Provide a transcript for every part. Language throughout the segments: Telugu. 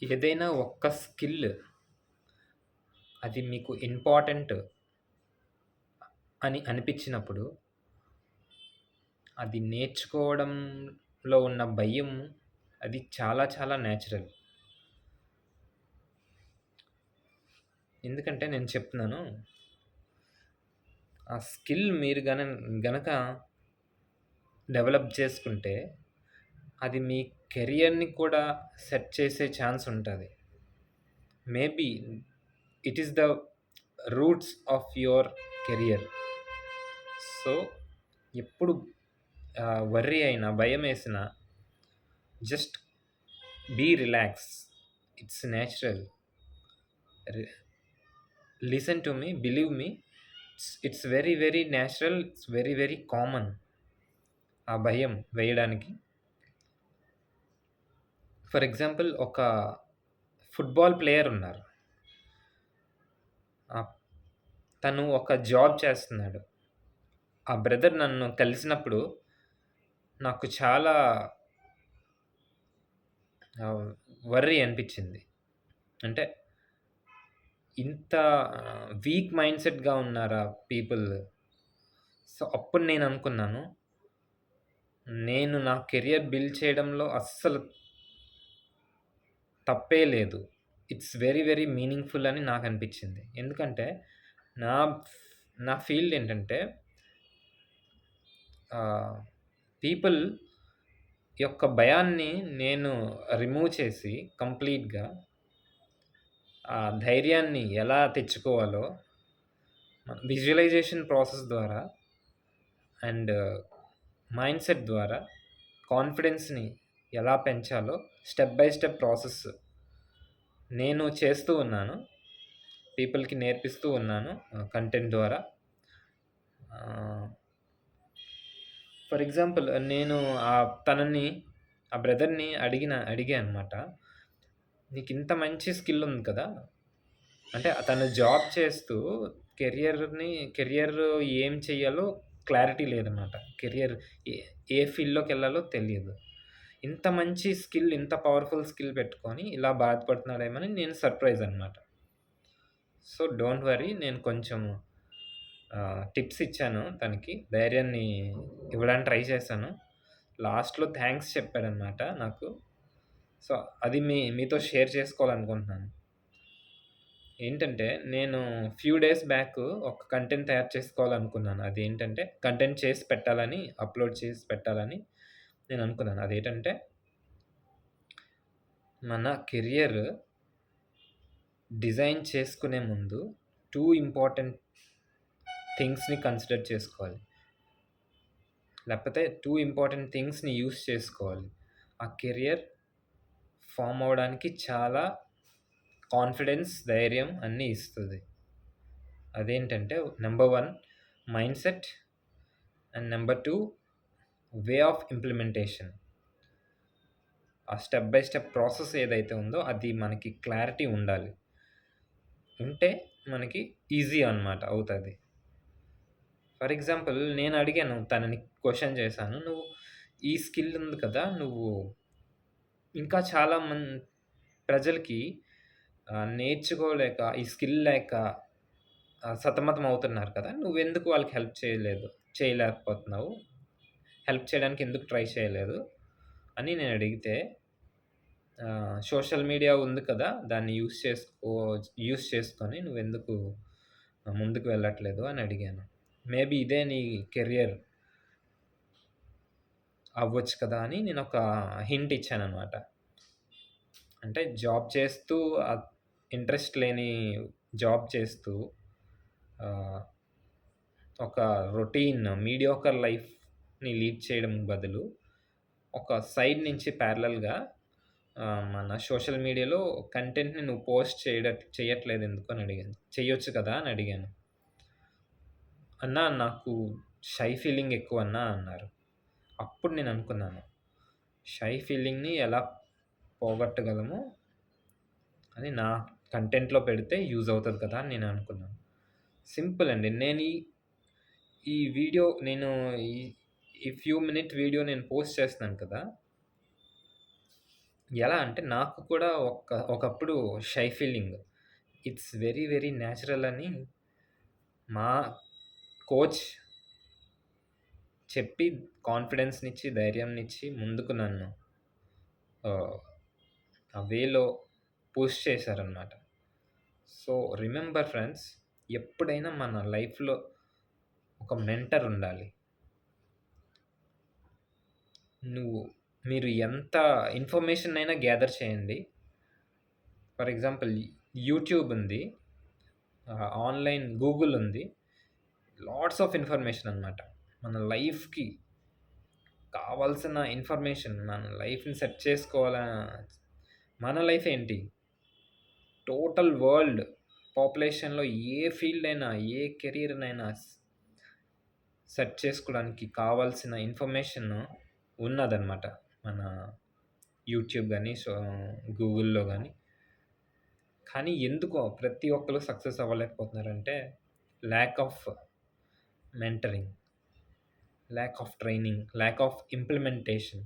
ఏదైనా ఒక్క స్కిల్ అది మీకు ఇంపార్టెంట్ అని అనిపించినప్పుడు, అది నేర్చుకోవడంలో ఉన్న భయం అది చాలా చాలా నేచురల్. ఎందుకంటే నేను చెప్తున్నాను, ఆ స్కిల్ మీరు గనక డెవలప్ చేసుకుంటే, అది మీ కెరియర్‌ని కూడా సెట్ చేసే ఛాన్స్ ఉంటది. Maybe it is the roots of your career. So, ఎప్పుడు వర్రీ అయినా, భయమేసినా just be relax. It's natural. రి listen to me, believe me. It's very very natural. It's very very common ఆ భయం వేయడానికి. ఫర్ ఎగ్జాంపుల్ ఒక ఫుట్బాల్ ప్లేయర్ ఉన్నారు. తను ఒక జాబ్ చేస్తున్నాడు. ఆ బ్రదర్ నన్ను కలిసినప్పుడు నాకు చాలా వర్రీ అనిపించింది. అంటే ఇంత వీక్ మైండ్‌సెట్‌గా ఉన్నారా పీపుల్. సో, అప్పుడు నేను అనుకున్నాను, నేను నా కెరియర్ బిల్డ్ చేయడంలో అస్సలు తప్పే లేదు. ఇట్స్ వెరీ వెరీ మీనింగ్‌ఫుల్ అని నాకు అనిపించింది. ఎందుకంటే నా నా ఫీల్డ్ ఏంటంటే పీపుల్ యొక్క భయాన్ని నేను రిమూవ్ చేసి కంప్లీట్‌గా ఆ ధైర్యాన్ని ఎలా తెచ్చుకోవాలో విజువలైజేషన్ ప్రాసెస్ ద్వారా అండ్ మైండ్‌సెట్ ద్వారా కాన్ఫిడెన్స్‌ని ఎలా పెంచాలో స్టెప్ బై స్టెప్ ప్రాసెస్ నేను చేస్తూ ఉన్నాను. పీపుల్‌కి నేర్పిస్తూ ఉన్నాను కంటెంట్ ద్వారా. ఫర్ ఎగ్జాంపుల్ నేను ఆ బ్రదర్‌ని అడిగా అనమాట. "నీకింత మంచి స్కిల్ ఉంది కదా!" అంటే తను జాబ్ చేస్తూ కెరియర్ ఏం చేయాలో క్లారిటీ లేదనమాట. కెరియర్ ఏ ఏ ఫీల్డ్‌లోకెళ్ళాలో తెలియదు. ఇంత మంచి స్కిల్, ఇంత పవర్‌ఫుల్ స్కిల్ పెట్టుకొని ఇలా బాధపడుతున్నాడేమోని నేను సర్ప్రైజ్ అనమాట. సో, డోంట్ వర్రీ, నేను కొంచెం టిప్స్ ఇచ్చాను తనకి. ధైర్యాన్ని ఇవ్వడానికి ట్రై చేశాను. లాస్ట్‌లో థాంక్స్ చెప్పాడనమాట నాకు. సో, అది మీతో షేర్ చేసుకోవాలనుకుంటున్నాను. ఏంటంటే, నేను ఫ్యూ డేస్ బ్యాక్ ఒక కంటెంట్ తయారు చేసుకోవాలనుకున్నాను. అదేంటంటే, కంటెంట్ చేసి పెట్టాలని, అప్‌లోడ్ చేసి పెట్టాలని నేననుకున్నాను. అదేంటంటే, మన కెరియర్ డిజైన్ చేసుకునే ముందు 2 ఇంపార్టెంట్ థింగ్స్‌ని కన్సిడర్ చేసుకోవాలి. లేకపోతే 2 ఇంపార్టెంట్ థింగ్స్‌ని యూజ్ చేసుకోవాలి. ఆ కెరియర్ ఫార్మ్ అవ్వడానికి చాలా కాన్ఫిడెన్స్, ధైర్యం అన్నీ ఇస్తది. అదేంటంటే number 1 mindset and number 2 way of implementation. ఆ స్టెప్ బై స్టెప్ ప్రాసెస్ ఏదైతే ఉందో అది మనకి క్లారిటీ ఉండాలి. ఉంటే మనకి ఈజీ అనమాట అవుతది. ఫర్ ఎగ్జాంపుల్ నేను అడిగాను, తనని క్వెషన్ చేశాను. "నువ్వు ఈ స్కిల్ ఉంది కదా! నువ్వు ఇంకా చాలా ప్రజలకి నేర్చుకోలేక, ఈ స్కిల్ లేక సతమతం అవుతున్నారు కదా! నువ్వెందుకు వాళ్ళకి చేయలేకపోతున్నావు? హెల్ప్ చేయడానికి ఎందుకు ట్రై చేయలేదు?" అని నేను అడిగితే, సోషల్ మీడియా ఉంది కదా! దాన్ని యూజ్ చేసుకొని నువ్వెందుకు ముందుకు వెళ్ళట్లేదు అని అడిగాను. మేబీ ఇదే నీ కెరియర్ అవ్వచ్చు కదా! అని నేనొక హింట్ ఇచ్చాననమాట. అంటే జాబ్ చేస్తూ ఇంట్రెస్ట్ లేని జాబ్ చేస్తూ ఒక మీడియోకర్ లైఫ్‌ని లీడ్ చేయడం బదులు, ఒక సైడ్ నుంచి ప్యారలల్‌గా మన సోషల్ మీడియాలో కంటెంట్‌ని నువ్వు పోస్ట్ చేయట్లేదు ఎందుకు అని అడిగాను. చెయ్యొచ్చు కదా! అని అడిగాను. "అన్నా నాకు షై ఫీలింగ్ ఎక్కువన్నా" అన్నారు. అప్పుడు నేను అనుకున్నాను, షై ఫీలింగ్‌ని ఎలా పోగొట్టగలము అని నా కంటెంట్‌లో పెడితే యూజ్ అవుతది కదా! అని నేను అనుకున్నాను. సింపుల్ అండి. ఈ వీడియో నేను ఈ ఈ ఫ్యూ మినిట్ వీడియో నేను పోస్ట్ చేస్తున్నాను కదా! ఎలా అంటే నాకు కూడా ఒకప్పుడు shy feeling. It's very, very natural అని మా కోచ్ చెప్పి కాన్ఫిడెన్స్‌నిచ్చి, ధైర్యంనిచ్చి ముందుకు నన్ను ఆహ్, ఆ వేలో పుష్ చేశారనమాట. సో, రిమెంబర్ ఫ్రెండ్స్, ఎప్పుడైనా మన లైఫ్‌లో ఒక మెంటర్ ఉండాలి. నువ్వు మీరు ఎంత ఇన్ఫర్మేషన్ అయినా గ్యాదర్ చేయండి. ఫర్ ఎగ్జాంపుల్ యూట్యూబ్ ఉంది. ఆన్‌లైన్ గూగుల్ ఉంది. లాట్స్ ఆఫ్ ఇన్ఫర్మేషన్ అనమాట. మన లైఫ్‌కి కావాల్సిన ఇన్ఫర్మేషన్, మన లైఫ్‌ని సెట్ చేసుకోవాలా, మన లైఫ్ ఏంటి? టోటల్ వరల్డ్ పాపులేషన్‌లో ఏ ఫీల్డ్ అయినా, ఏ కెరియర్‌నైనా సెట్ చేసుకోవడానికి కావాల్సిన ఇన్ఫర్మేషన్ ఉన్నదనమాట. మన యూట్యూబ్ గాని, గూగుల్‌లో గాని. కానీ ఎందుకో ప్రతి ఒక్కళ్ళు సక్సెస్ అవ్వలేకపోతున్నారంటే lack of mentoring, lack of training, lack of implementation.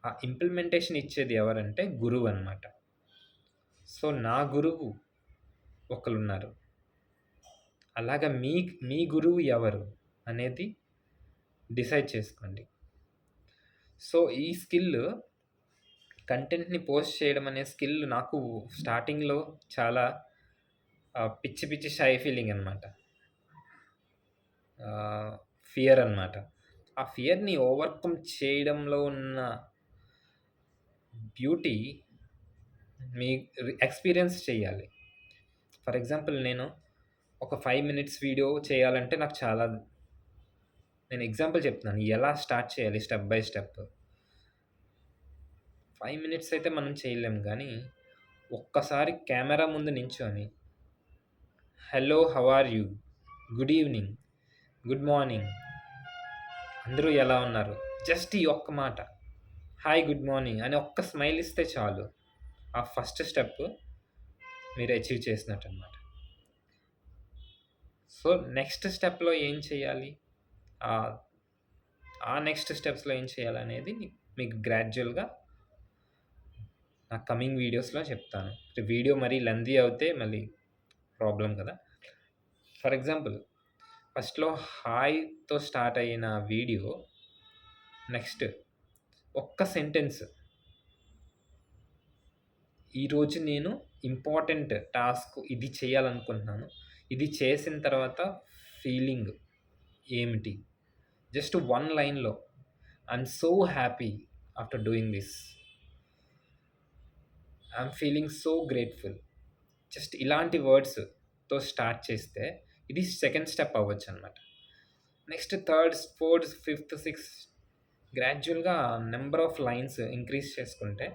ఆ ఇంప్లిమెంటేషన్ ఇచ్చేది ఎవరంటే గురువనమాట. సో, నా గురువు ఒకళ్ళున్నారు. అలాగా మీ గురువు ఎవరు అనేది డిసైడ్ చేసుకోండి. సో, ఈ స్కిల్ కంటెంట్‌ని పోస్ట్ చేయడం అనే స్కిల్ నాకు స్టార్టింగ్‌లో చాలా పిచ్చి పిచ్చి షై ఫీలింగ్ అనమాట. ఫియర్ అనమాట. ఆ ఫియర్‌ని ఓవర్‌కమ్ చేయడంలో ఉన్న బ్యూటీ మీ ఎక్స్‌పీరియన్స్ చేయాలి. ఫర్ ఎగ్జాంపుల్ నేను ఒక 5 మినిట్స్ వీడియో చేయాలంటే నాకు చాలా నేను ఎగ్జాంపుల్ చెప్తున్నాను. ఎలా స్టార్ట్ చేయాలి స్టెప్ బై స్టెప్. 5 మినిట్స్ అయితే మనం చేయలేం గానీ, ఒక్కసారి కెమెరా ముందు నించొని, hello, how are you? Good evening, good morning, అందరూ ఎలా ఉన్నారు? జస్ట్ ఈ ఒక్క మాట. హాయ్, గుడ్ మార్నింగ్ అని ఒక్క స్మైల్ ఇస్తే చాలు. ఆ ఫస్ట్ స్టెప్ మీరు అచీవ్ చేసినట్టనమాట. సో, నెక్స్ట్ స్టెప్‌లో ఏం చేయాలి? ఆహ్, ఆ నెక్స్ట్ స్టెప్స్‌లో ఏం చేయాలనేది మీకు గ్రాడ్యుయల్‌గా నా కమింగ్ వీడియోస్‌లో చెప్తాను. వీడియో మరీ లెంథీ అవుతే మళ్ళీ ప్రాబ్లమ్ కదా! ఫర్ ఎగ్జాంపుల్ ఫస్ట్‌లో హాయ్‌తో స్టార్ట్ అయిన వీడియో నెక్స్ట్ ఒక్క సెంటెన్స్, ఈరోజు నేను ఇంపార్టెంట్ టాస్క్ ఇది చేయాలనుకుంటున్నాను. ఇది చేసిన తర్వాత ఫీలింగ్ ఏమిటి? జస్ట్ వన్ లైన్‌లో I'm so happy after doing this. I'm feeling so grateful. Just ఇలాంటి వర్డ్స్‌తో స్టార్ట్ చేస్తే ఇది సెకండ్ స్టెప్ అవ్వొచ్చనమాట. Next third, fourth, fifth, sixth గ్రాడ్యుయల్‌గా నంబర్ ఆఫ్ లైన్స్ ఇంక్రీజ్ చేసుకుంటే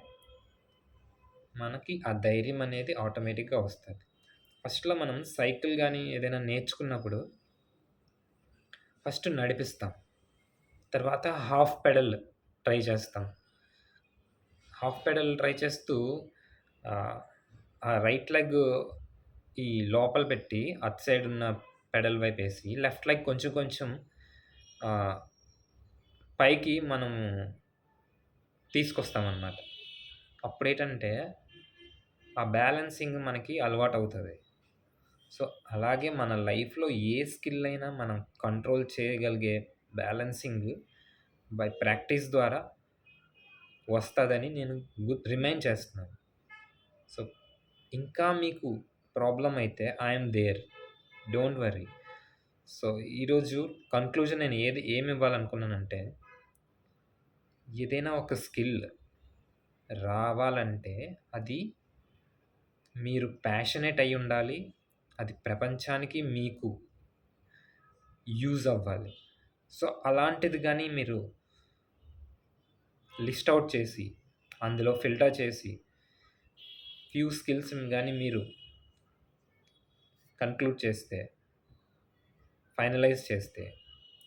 మనకి ఆ ధైర్యం అనేది ఆటోమేటిక్‌గా వస్తది. ఫస్ట్‌లో మనం సైకిల్ గానీ ఏదైనా నేర్చుకున్నప్పుడు ఫస్ట్ నడిపిస్తాం. తర్వాత హాఫ్ పెడల్ ట్రై చేస్తాం. హాఫ్ పెడల్ ట్రై చేస్తూ ఆహ్, ఆ రైట్ లెగ్ ఈ లోపల పెట్టి అటు సైడ్ ఉన్న పెడల్ వైపేసి లెఫ్ట్ లెగ్ కొంచెం కొంచెం ఆహ్, పైకి మనం తీసుకొస్తామనమాట. అప్పుడేటంటే ఆ బ్యాలెన్సింగ్ మనకి అలవాటవుతది. సో, అలాగే మన లైఫ్‌లో ఏ స్కిల్ అయినా మనం కంట్రోల్ చేయగలిగే బ్యాలెన్సింగ్ బై ప్రాక్టీస్ ద్వారా వస్తదని నేను రిమైండ్ చేస్తున్నాను. సో, ఇంకా మీకు ప్రాబ్లమ్ అయితే I am there. Don't worry. So, ఈరోజు కన్క్లూజన్ నేను ఏమివ్వాలనుకున్నానంటే, ఏదైనా ఒక స్కిల్ రావాలంటే అది మీరు ప్యాషనేట్ అయ్యుండాలి. అది ప్రపంచానికి మీకు యూజ్ అవ్వాలి. సో, అలాంటిది గాని మీరు లిస్ట్ ఔట్ చేసి, అందులో ఫిల్టర్ చేసి, ఫ్యూ స్కిల్స్‌ని గాని మీరు కన్క్లూడ్ చేస్తే, ఫైనలైజ్ చేస్తే,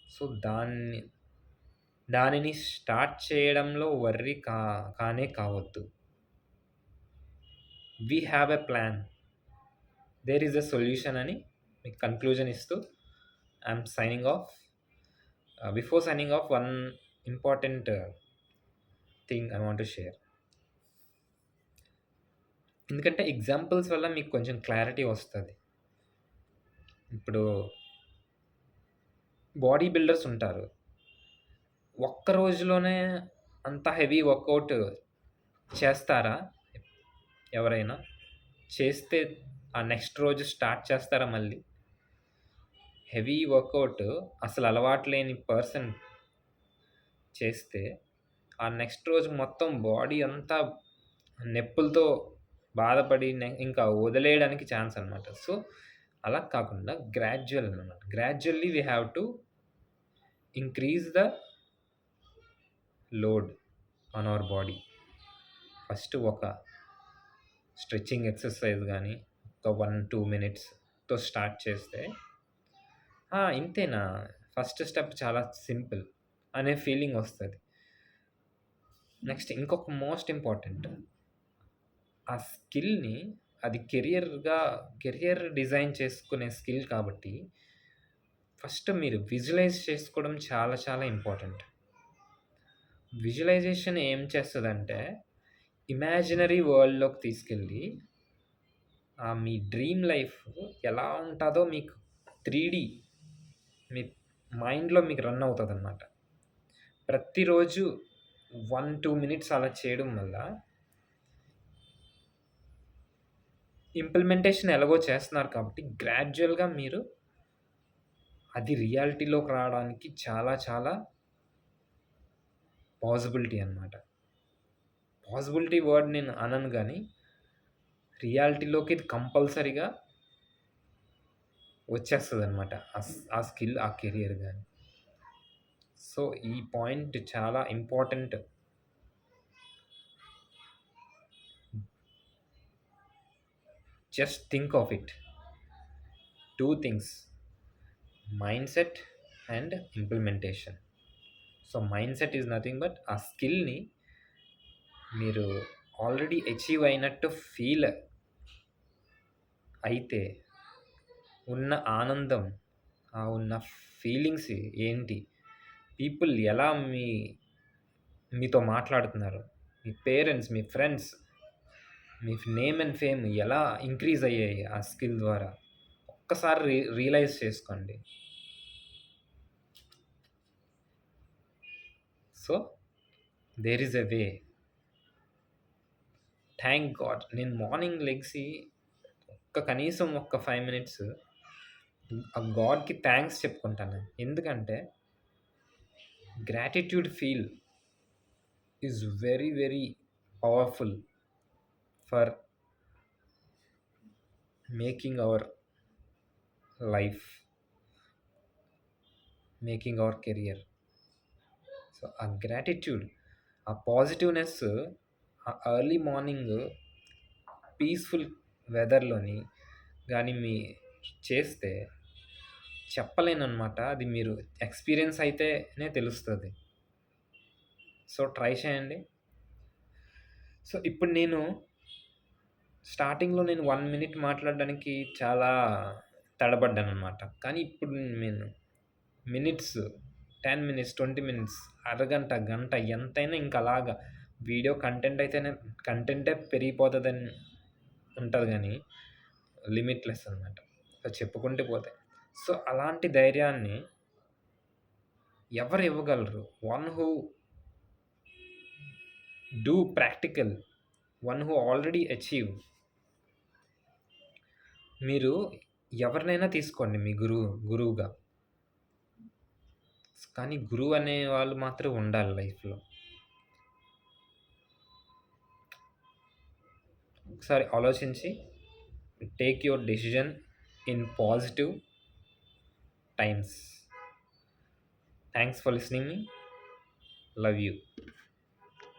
సో, దానిని స్టార్ట్ చేయడంలో వర్రీ కానే కావద్దు. We have a plan. There is a solution అని మీకు కన్క్లూజన్ ఇస్తూ I'm signing off. Before signing off, one important thing I want to share. ఎందుకంటే ఎగ్జాంపుల్స్ వల్ల మీకు కొంచెం క్లారిటీ వస్తది. ఇప్పుడు బాడీ బిల్డర్స్ ఉంటారు. ఒక్క రోజులోనే అంత హెవీ వర్కౌట్ చేస్తారా ఎవరైనా? చేస్తే ఆ నెక్స్ట్ రోజు స్టార్ట్ చేస్తారా మళ్ళీ? హెవీ వర్కౌట్ అసలు అలవాటు లేని పర్సన్ చేస్తే, ఆ నెక్స్ట్ రోజు మొత్తం బాడీ అంతా నొప్పులతో బాధపడి ఇంకా వదిలేయడానికి ఛాన్స్ అనమాట. సో, అలా కాకుండా గ్రాడ్యుయల్ అనమాట. Gradually we have to increase the load on our body. First ఒక స్ట్రెచింగ్ ఎక్సర్సైజ్ గానీ, ఒక 1-2 మినిట్స్‌తో స్టార్ట్ చేస్తే, ఇంతేనా, ఫస్ట్ స్టెప్ చాలా సింపుల్ అనే ఫీలింగ్ వస్తది. నెక్స్ట్ ఇంకొక మోస్ట్ ఇంపార్టెంట్, ఆ స్కిల్‌ని అది కెరియర్ డిజైన్ చేసుకునే స్కిల్ కాబట్టి, ఫస్ట్ మీరు విజువలైజ్ చేసుకోవడం చాలా చాలా ఇంపార్టెంట్. విజువలైజేషన్ ఏం చేస్తదంటే, ఇమాజినరీ వరల్డ్‌లోకి తీసుకెళ్ళి, మీ డ్రీమ్ లైఫ్ ఎలా ఉంటాదో మీకు 3D మీ మైండ్‌లో మీకు రన్ అవుతదనమాట. ప్రతిరోజు 1-2 మినిట్స్ అలా చేయడం వల్ల ఇంప్లిమెంటేషన్ ఎలాగో చేస్తున్నారు కాబట్టి, గ్రాడ్యుయల్‌గా మీరు అది రియాలిటీలోకి రావడానికి చాలా చాలా పాజిబిలిటీ అనమాట. పాజిబిలిటీ వర్డ్ నేను అనను గానీ, రియాలిటీలోకి ఇది కంపల్సరీగా వచ్చేస్తదనమాట. ఆ స్కిల్, ఆ కెరియర్ గాని. సో, ఈ పాయింట్ చాలా important. Just think of it. 2 things, mindset and implementation. So, mindset is nothing but ఆ స్కిల్‌ని మీరు ఆల్రెడీ అచీవ్ అయినట్టు ఫీల్ అయితే ఉన్న ఆనందం, ఉన్న ఫీలింగ్స్ ఏంటి? పీపుల్ ఎలా మీతో మాట్లాడుతున్నారు? మీ పేరెంట్స్, మీ ఫ్రెండ్స్, మీ నేమ్ అండ్ ఫేమ్ ఎలా ఇంక్రీజ్ అయ్యాయి ఆ స్కిల్ ద్వారా? ఒక్కసారి రియలైజ్ చేసుకోండి. So, there is a way. Thank God నేను మార్నింగ్ లెగిసి కనీసం 5 మినిట్స్ ఆ గాడ్‌కి థాంక్స్ చెప్పుకుంటాను. ఎందుకంటే gratitude feel is very very powerful for making our life, making our career. So, ఆ గ్రాటిట్యూడ్, ఆ పాజిటివ్‌నెస్ ఆ ఎర్లీ మార్నింగ్ పీస్‌ఫుల్ వెదర్‌లోని గాని చేస్తే చెప్పలేననమాట. అది మీరు ఎక్స్‌పీరియన్స్ అయితేనే తెలుస్తది. సో, ట్రై చేయండి. సో, ఇప్పుడు నేను స్టార్టింగ్‌లో 1 మినిట్ మాట్లాడడానికి చాలా తడబడ్డాననమాట. కానీ ఇప్పుడు నేను మినిట్స్, 10 మినిట్స్, 20 మినిట్స్, అరగంట, గంట ఎంతైనా ఇంక అలాగా వీడియో కంటెంటే పెరిగిపోతదని ఉంటది గానీ, లిమిట్‌లెస్ అనమాట. సో, చెప్పుకుంటూ పోతే. సో, అలాంటి ధైర్యాన్ని ఎవరు ఇవ్వగలరు? One who do practical, one who already achieve. మీరు ఎవరినైనా తీసుకోండి మీ గురువుగా. కానీ గురువు అనే వాళ్ళు మాత్రం ఉండాలి లైఫ్‌లో. ఒకసారి ఆలోచించి take your decision in positive times. Thanks for listening me. Love you.